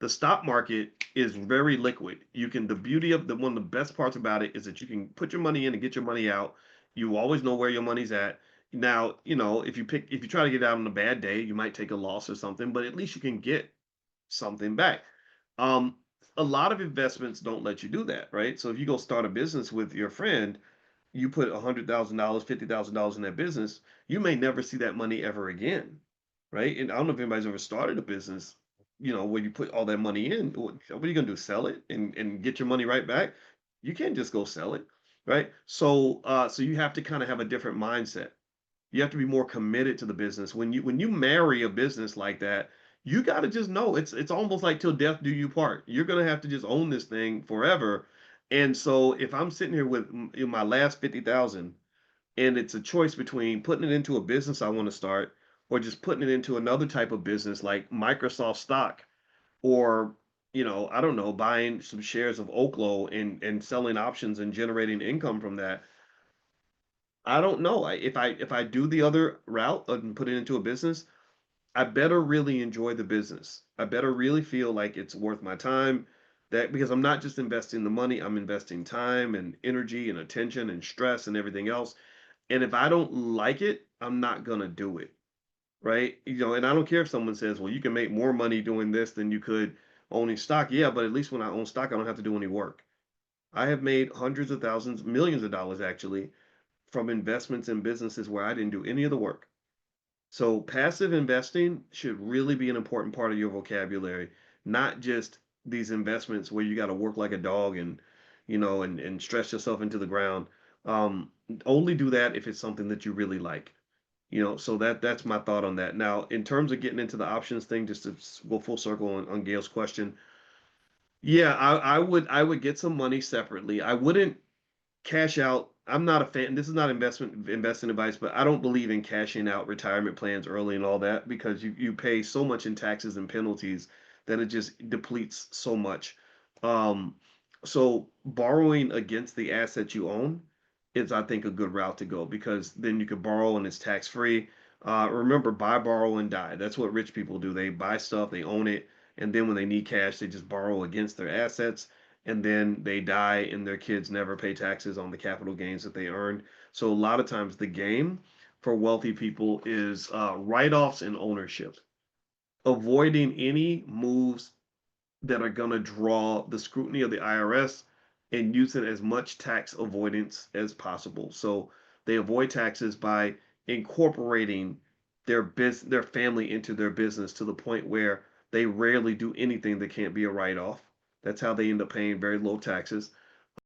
The stock market is very liquid. You can the beauty of the one of the best parts about it is that you can put your money in and get your money out. You always know where your money's at. Now, if you try to get out on a bad day, you might take a loss or something, but at least you can get something back. Um, a lot of investments don't let you do that, right? So if you go start a business with your friend, you put $100,000, $50,000 in that business, you may never see that money ever again, right? And I don't know if anybody's ever started a business, where you put all that money in. What are you gonna do? Sell it and get your money right back? You can't just go sell it, right? So you have to kind of have a different mindset. You have to be more committed to the business. When you marry a business like that, you got to just know it's almost like till death do you part. You're gonna have to just own this thing forever. And so if I'm sitting here with my last 50,000, and it's a choice between putting it into a business I want to start or just putting it into another type of business like Microsoft stock, or I don't know, buying some shares of Oklo and selling options and generating income from that. I don't know. If I do the other route and put it into a business, I better really enjoy the business. I better really feel like it's worth my time. That because I'm not just investing the money, I'm investing time and energy and attention and stress and everything else. And if I don't like it, I'm not gonna do it. Right? And I don't care if someone says, well, you can make more money doing this than you could owning stock. Yeah, but at least when I own stock, I don't have to do any work. I have made hundreds of thousands, millions of dollars actually, from investments in businesses where I didn't do any of the work. So passive investing should really be an important part of your vocabulary, not just these investments where you got to work like a dog and stress yourself into the ground. Um, Only do that if it's something that you really like. So that's my thought on that. Now, in terms of getting into the options thing, just to go full circle on Gail's question, yeah, I would get some money separately. I wouldn't cash out. I'm not a fan. This is not investing advice, but I don't believe in cashing out retirement plans early and all that because you pay so much in taxes and penalties that it just depletes so much. Um, so borrowing against the asset you own is, I think, a good route to go because then you could borrow and it's tax free. Remember, buy, borrow, and die. That's what rich people do. They buy stuff, they own it, and then when they need cash, they just borrow against their assets, and then they die and their kids never pay taxes on the capital gains that they earned. So a lot of times the game for wealthy people is write-offs and ownership, avoiding any moves that are going to draw the scrutiny of the IRS and using as much tax avoidance as possible. So they avoid taxes by incorporating their family into their business to the point where they rarely do anything that can't be a write-off. That's how they end up paying very low taxes.